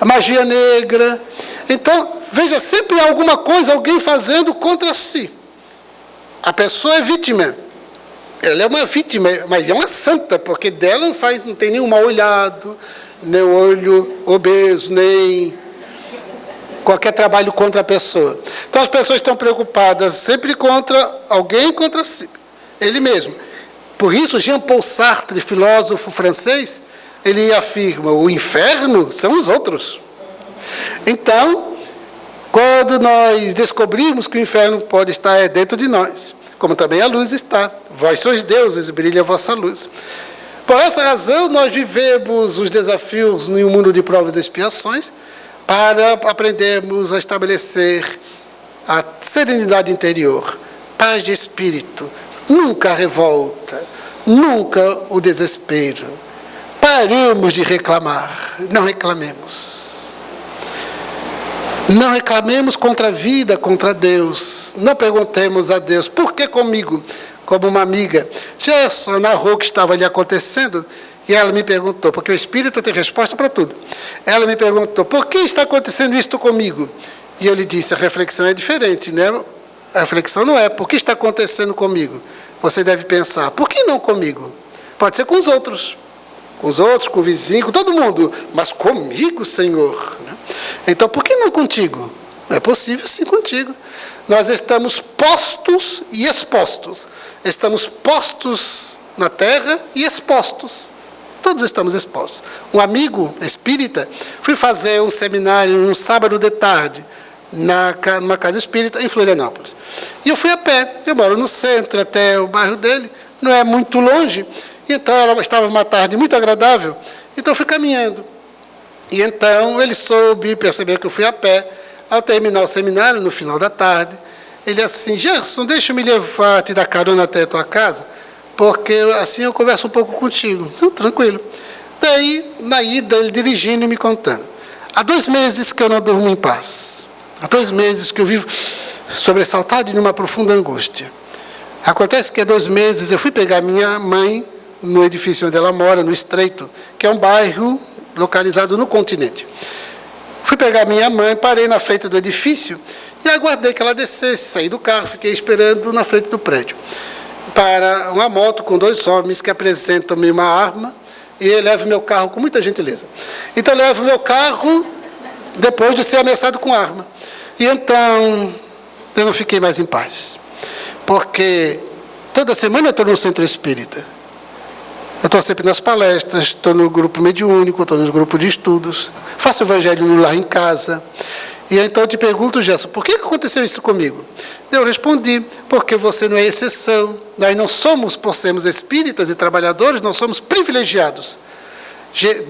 S2: a magia negra. Então, veja, sempre há alguma coisa, alguém fazendo contra si. A pessoa é vítima. Ela é uma vítima, mas é uma santa, porque dela não tem nenhum mal-olhado, nem olho obeso, nem qualquer trabalho contra a pessoa. Então, as pessoas estão preocupadas sempre contra alguém, contra si. Ele mesmo. Por isso, Jean-Paul Sartre, filósofo francês, ele afirma, o inferno são os outros. Então, quando nós descobrimos que o inferno pode estar dentro de nós, como também a luz está, vós sois deuses, brilha a vossa luz. Por essa razão, nós vivemos os desafios em um mundo de provas e expiações para aprendermos a estabelecer a serenidade interior, paz de espírito, nunca a revolta, nunca o desespero. paremos de reclamar. Não reclamemos. Não reclamemos contra a vida, contra Deus. Não perguntemos a Deus, por que comigo? Como uma amiga, Gerson narrou o que estava ali acontecendo, e ela me perguntou, porque o espírita tem resposta para tudo. Ela me perguntou, por que está acontecendo isto comigo? E eu lhe disse, a reflexão é diferente, né? A reflexão não é, por que está acontecendo comigo? Você deve pensar, por que não comigo? Pode ser com os outros, com o vizinho, com todo mundo, mas comigo, Senhor. Então, por que não contigo? É possível sim contigo. Nós estamos postos e expostos. Estamos postos na terra e expostos. Todos estamos expostos. Um amigo espírita, fui fazer um seminário um sábado de tarde, numa casa espírita em Florianópolis. E eu fui a pé. Eu moro no centro, até o bairro dele, não é muito longe. Então, estava uma tarde muito agradável. Então, eu fui caminhando. E então, ele soube, percebeu que eu fui a pé. Ao terminar o seminário, no final da tarde, ele assim, Gerson, deixa eu me levar, te dar carona até a tua casa, porque assim eu converso um pouco contigo. Então, tranquilo. Daí, na ida, ele dirigindo e me contando. Há 2 meses que eu não durmo em paz. Há 2 meses que eu vivo sobressaltado e numa profunda angústia. Acontece que há 2 meses eu fui pegar minha mãe no edifício onde ela mora, no Estreito, que é um bairro localizado no continente. Fui pegar minha mãe, parei na frente do edifício e aguardei que ela descesse, saí do carro, fiquei esperando na frente do prédio. Para uma moto com 2 homens que apresentam-me uma arma e eu levo meu carro com muita gentileza. Então eu levo meu carro depois de ser ameaçado com arma. E então eu não fiquei mais em paz. Porque toda semana eu estou no centro espírita. Eu estou sempre nas palestras, estou no grupo mediúnico, estou nos grupos de estudos, faço o evangelho no lar em casa. E então eu te pergunto, Gerson, por que aconteceu isso comigo? Eu respondi, porque você não é exceção. Nós não somos, por sermos espíritas e trabalhadores, nós somos privilegiados.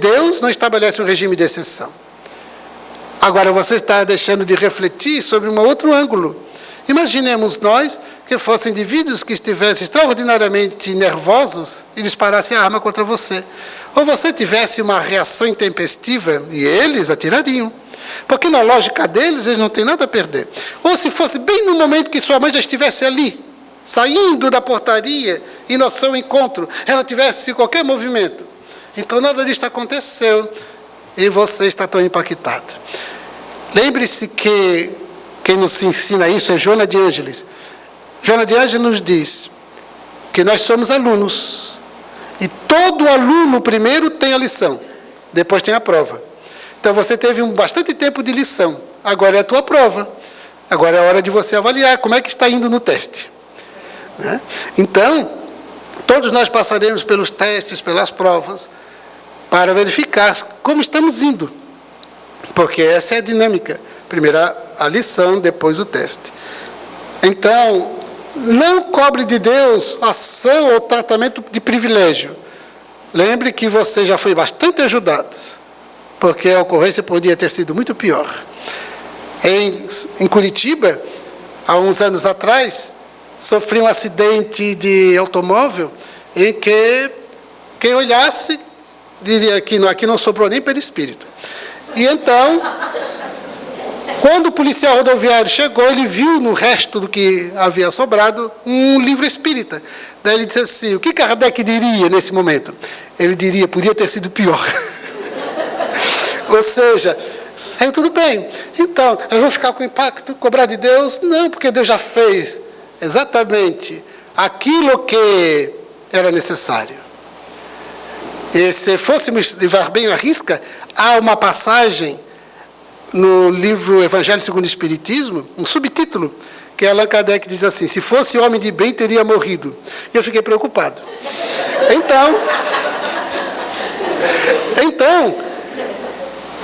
S2: Deus não estabelece um regime de exceção. Agora você está deixando de refletir sobre um outro ângulo. Imaginemos nós que fossem indivíduos que estivessem extraordinariamente nervosos e disparassem a arma contra você. Ou você tivesse uma reação intempestiva e eles atirariam. Porque na lógica deles, eles não têm nada a perder. Ou se fosse bem no momento que sua mãe já estivesse ali, saindo da portaria, indo ao seu encontro, ela tivesse qualquer movimento. Então nada disso aconteceu e você está tão impactado. Lembre-se que quem nos ensina isso é Joana de Ângeles. Joana de Ângeles nos diz que nós somos alunos. E todo aluno primeiro tem a lição, depois tem a prova. Então você teve bastante tempo de lição, agora é a tua prova. Agora é a hora de você avaliar como é que está indo no teste. Então, todos nós passaremos pelos testes, pelas provas, para verificar como estamos indo. Porque essa é a dinâmica. Primeiro a lição, depois o teste. Então, não cobre de Deus ação ou tratamento de privilégio. Lembre que você já foi bastante ajudado, porque a ocorrência podia ter sido muito pior. Em Curitiba, há uns anos atrás, sofri um acidente de automóvel em que quem olhasse diria que aqui não sobrou nem perispírito. E então, quando o policial rodoviário chegou, ele viu no resto do que havia sobrado um livro espírita. Daí ele disse assim, o que Kardec diria nesse momento? Ele diria, podia ter sido pior. Ou seja, saiu tudo bem. Então, nós vamos ficar com impacto, cobrar de Deus? Não, porque Deus já fez exatamente aquilo que era necessário. E se fôssemos levar bem a risca, há uma passagem no livro Evangelho segundo o Espiritismo, um subtítulo, que Allan Kardec diz assim, se fosse homem de bem, teria morrido. E eu fiquei preocupado. Então,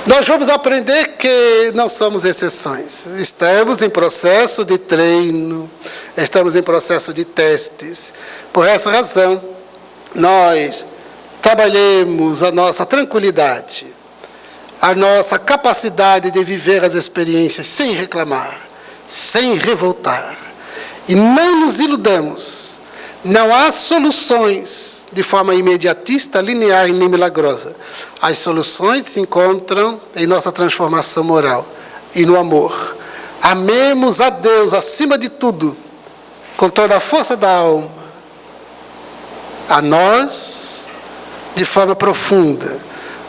S2: nós vamos aprender que não somos exceções. Estamos em processo de treino, estamos em processo de testes. Por essa razão, nós trabalhemos a nossa tranquilidade, a nossa capacidade de viver as experiências sem reclamar, sem revoltar. E não nos iludamos. Não há soluções de forma imediatista, linear e nem milagrosa. As soluções se encontram em nossa transformação moral e no amor. Amemos a Deus acima de tudo, com toda a força da alma. A nós, de forma profunda.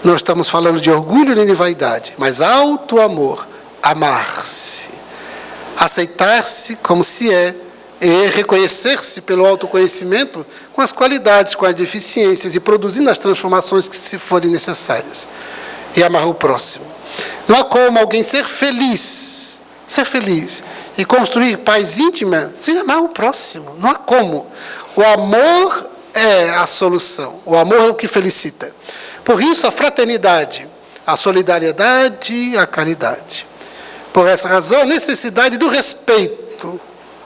S2: Não estamos falando de orgulho nem de vaidade, mas alto amor, amar-se, aceitar-se como se é, e reconhecer-se pelo autoconhecimento com as qualidades, com as deficiências e produzindo as transformações que se forem necessárias. E amar o próximo. Não há como alguém ser feliz e construir paz íntima sem amar o próximo. Não há como. O amor é a solução. O amor é o que felicita. Por isso, a fraternidade, a solidariedade, a caridade. Por essa razão, a necessidade do respeito.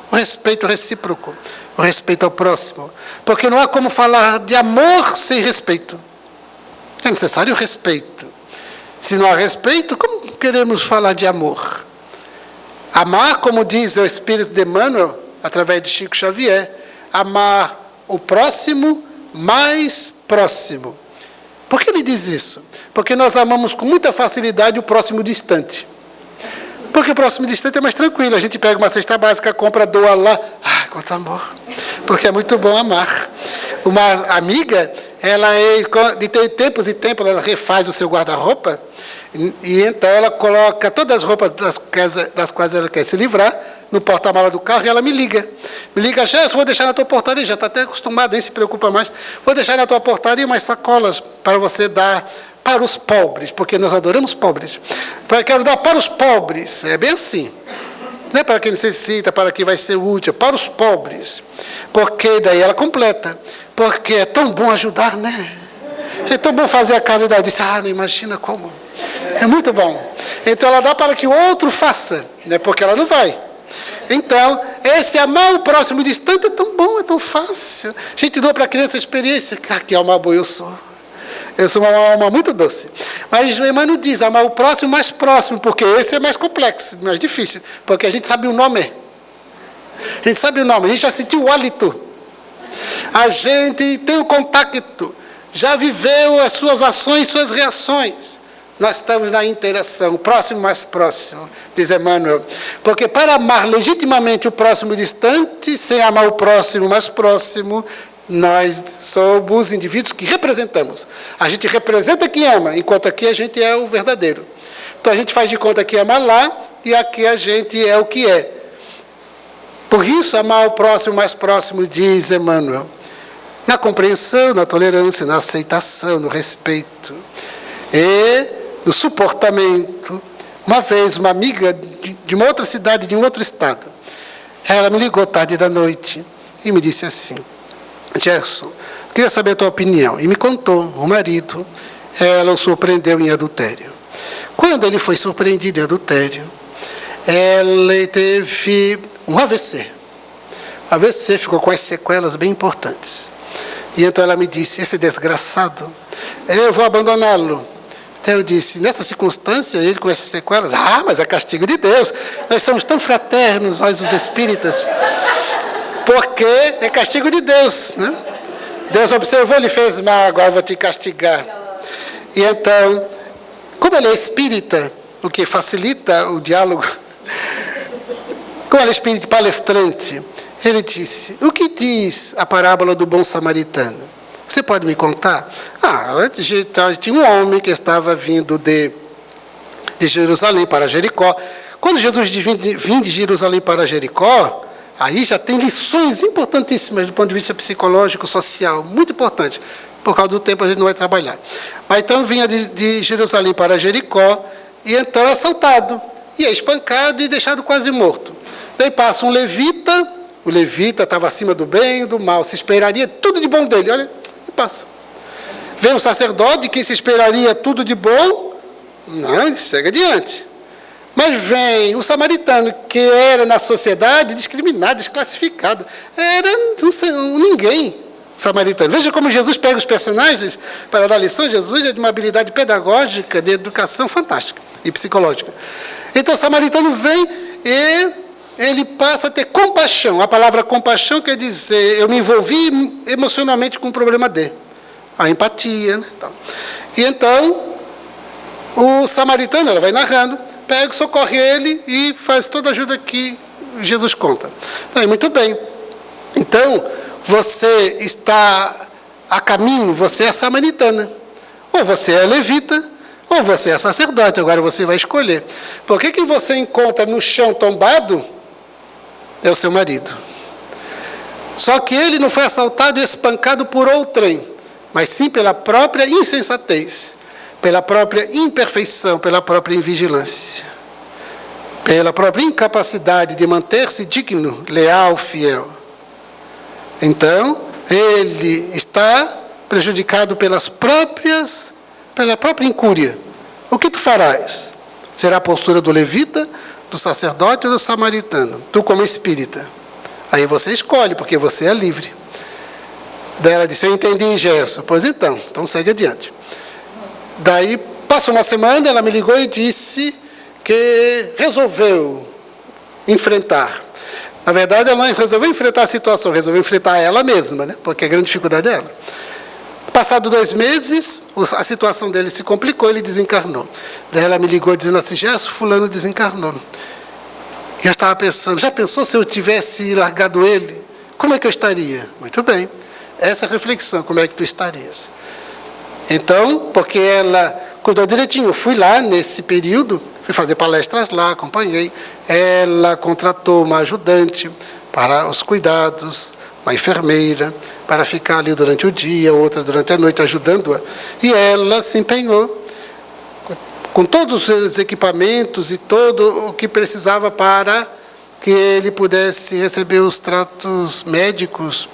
S2: O respeito recíproco, o respeito ao próximo. Porque não há como falar de amor sem respeito. É necessário o respeito. Se não há respeito, como queremos falar de amor? Amar, como diz o Espírito de Emmanuel, através de Chico Xavier, amar o próximo mais próximo. Por que ele diz isso? Porque nós amamos com muita facilidade o próximo distante. Porque o próximo distante é mais tranquilo. A gente pega uma cesta básica, compra, doa lá. Ah, quanto amor. Porque é muito bom amar. Uma amiga, ela de tempos em tempos, ela refaz o seu guarda-roupa. E então ela coloca todas as roupas das quais ela quer se livrar no porta-mala do carro e ela me liga. Me liga, Gerson, vou deixar na tua portaria. Já está até acostumada, nem se preocupa mais. Vou deixar na tua portaria umas sacolas para você dar para os pobres, porque nós adoramos pobres. Eu quero dar para os pobres, é bem assim. Não é para quem necessita, para quem vai ser útil, para os pobres. Porque daí ela completa. Porque é tão bom ajudar, né? É tão bom fazer a caridade. Eu disse, não imagina como. É muito bom. Então ela dá para que o outro faça, né? Porque ela não vai. Então, esse amar o próximo distante é tão bom, é tão fácil. A gente doa para a criança a experiência. Que alma boa eu sou. Eu sou uma alma muito doce. Mas o Emmanuel diz, amar o próximo mais próximo, porque esse é mais complexo, mais difícil. Porque a gente sabe o nome. A gente sabe o nome, a gente já sentiu o hálito. A gente tem o contato. Já viveu as suas ações, suas reações. Nós estamos na interação, o próximo mais próximo, diz Emmanuel. Porque para amar legitimamente o próximo distante, sem amar o próximo mais próximo, nós somos indivíduos que representamos. A gente representa quem ama, enquanto aqui a gente é o verdadeiro. Então a gente faz de conta que ama lá, e aqui a gente é o que é. Por isso, amar o próximo mais próximo, diz Emmanuel, na compreensão, na tolerância, na aceitação, no respeito e no suportamento. Uma vez, uma amiga de uma outra cidade, de um outro estado, ela me ligou tarde da noite e me disse assim, Gerson, queria saber a tua opinião. E me contou, o marido, ela o surpreendeu em adultério. Quando ele foi surpreendido em adultério, ela teve um AVC. O AVC ficou com as sequelas bem importantes. E então ela me disse, esse desgraçado, eu vou abandoná-lo. Então eu disse, nessa circunstância, ele com essas sequelas, mas é castigo de Deus. Nós somos tão fraternos, nós os espíritas. Porque é castigo de Deus, né? Deus observou, ele fez mal, agora vou te castigar. E então, como ele é espírita, o que facilita o diálogo, como ele é espírita palestrante, ele disse, o que diz a parábola do bom samaritano? Você pode me contar? Tinha um homem que estava vindo de Jerusalém para Jericó. Quando Jesus vinha de Jerusalém para Jericó, aí já tem lições importantíssimas do ponto de vista psicológico, social, muito importantes. Por causa do tempo a gente não vai trabalhar. Mas então vinha de Jerusalém para Jericó, e então é assaltado, e é espancado e deixado quase morto. Daí passa um levita, o levita estava acima do bem e do mal, se esperaria tudo de bom dele, olha, e passa. Vem um sacerdote que se esperaria tudo de bom, não, ele segue adiante. Mas vem o samaritano, que era na sociedade discriminado, desclassificado. Era ninguém samaritano. Veja como Jesus pega os personagens para dar lição. Jesus é de uma habilidade pedagógica, de educação fantástica e psicológica. Então o samaritano vem e ele passa a ter compaixão. A palavra compaixão quer dizer, eu me envolvi emocionalmente com o problema dele. A empatia. Né? E então, o samaritano, ela vai narrando, pega, socorre ele e faz toda a ajuda que Jesus conta. Então, muito bem. Então, você está a caminho, você é samaritana. Ou você é levita, ou você é sacerdote. Agora você vai escolher. Por que você encontra no chão tombado? É o seu marido. Só que ele não foi assaltado e espancado por outrem, mas sim pela própria insensatez, pela própria imperfeição, pela própria invigilância, pela própria incapacidade de manter-se digno, leal, fiel. Então, ele está prejudicado pela própria incúria. O que tu farás? Será a postura do levita, do sacerdote ou do samaritano? Tu como espírita. Aí você escolhe, porque você é livre. Daí ela disse, eu entendi, Gerson. Pois então segue adiante. Daí, passou uma semana, ela me ligou e disse que resolveu enfrentar. Na verdade, ela não resolveu enfrentar a situação, resolveu enfrentar ela mesma, né? Porque a grande dificuldade dela. Passado 2 meses, a situação dele se complicou, ele desencarnou. Daí ela me ligou dizendo assim, Gerson, fulano desencarnou. E eu estava pensando, já pensou se eu tivesse largado ele? Como é que eu estaria? Muito bem. Essa é a reflexão, como é que tu estarias? Então, porque ela cuidou direitinho, eu fui lá nesse período, fui fazer palestras lá, acompanhei. Ela contratou uma ajudante para os cuidados, uma enfermeira, para ficar ali durante o dia, outra durante a noite, ajudando-a. E ela se empenhou com todos os equipamentos e todo o que precisava para que ele pudesse receber os tratos médicos,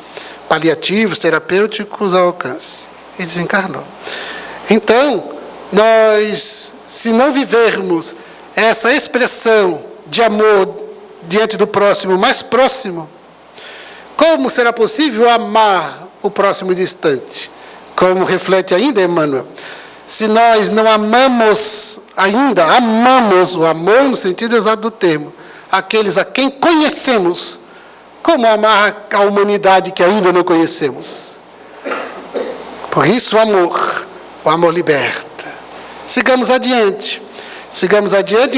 S2: paliativos, terapêuticos ao alcance. E desencarnou. Então, nós, se não vivermos essa expressão de amor diante do próximo mais próximo, como será possível amar o próximo distante? Como reflete ainda Emmanuel, se nós não amamos ainda, amamos o amor no sentido exato do termo, aqueles a quem conhecemos, como amar a humanidade que ainda não conhecemos? Por isso o amor liberta. Sigamos adiante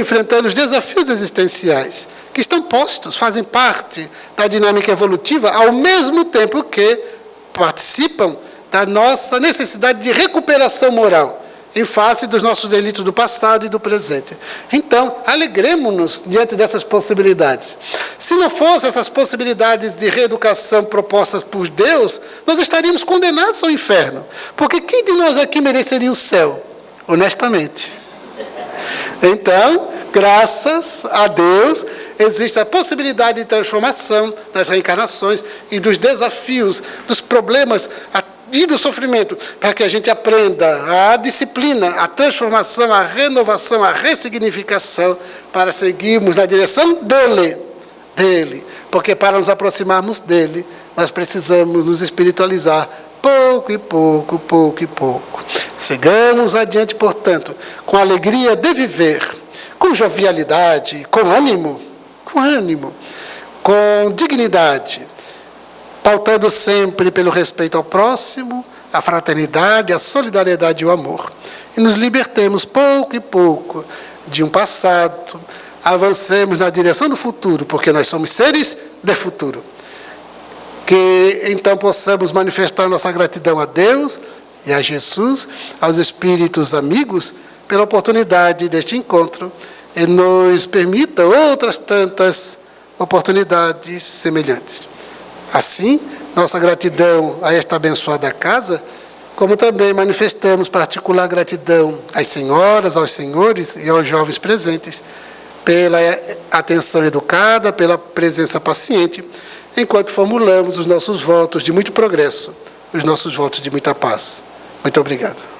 S2: enfrentando os desafios existenciais que estão postos, fazem parte da dinâmica evolutiva, ao mesmo tempo que participam da nossa necessidade de recuperação moral, em face dos nossos delitos do passado e do presente. Então, alegremos-nos diante dessas possibilidades. Se não fossem essas possibilidades de reeducação propostas por Deus, nós estaríamos condenados ao inferno. Porque quem de nós aqui mereceria o céu? Honestamente. Então, graças a Deus, existe a possibilidade de transformação das reencarnações e dos desafios, dos problemas e do sofrimento, para que a gente aprenda a disciplina, a transformação, a renovação, a ressignificação, para seguirmos na direção dele. Porque para nos aproximarmos dele, nós precisamos nos espiritualizar pouco e pouco. Sigamos adiante, portanto, com a alegria de viver, com jovialidade, com ânimo, com dignidade, pautando sempre pelo respeito ao próximo, a fraternidade, a solidariedade e o amor. E nos libertemos pouco e pouco de um passado, avancemos na direção do futuro, porque nós somos seres de futuro. Que então possamos manifestar nossa gratidão a Deus e a Jesus, aos espíritos amigos, pela oportunidade deste encontro, e nos permita outras tantas oportunidades semelhantes. Assim, nossa gratidão a esta abençoada casa, como também manifestamos particular gratidão às senhoras, aos senhores e aos jovens presentes, pela atenção educada, pela presença paciente, enquanto formulamos os nossos votos de muito progresso, os nossos votos de muita paz. Muito obrigado.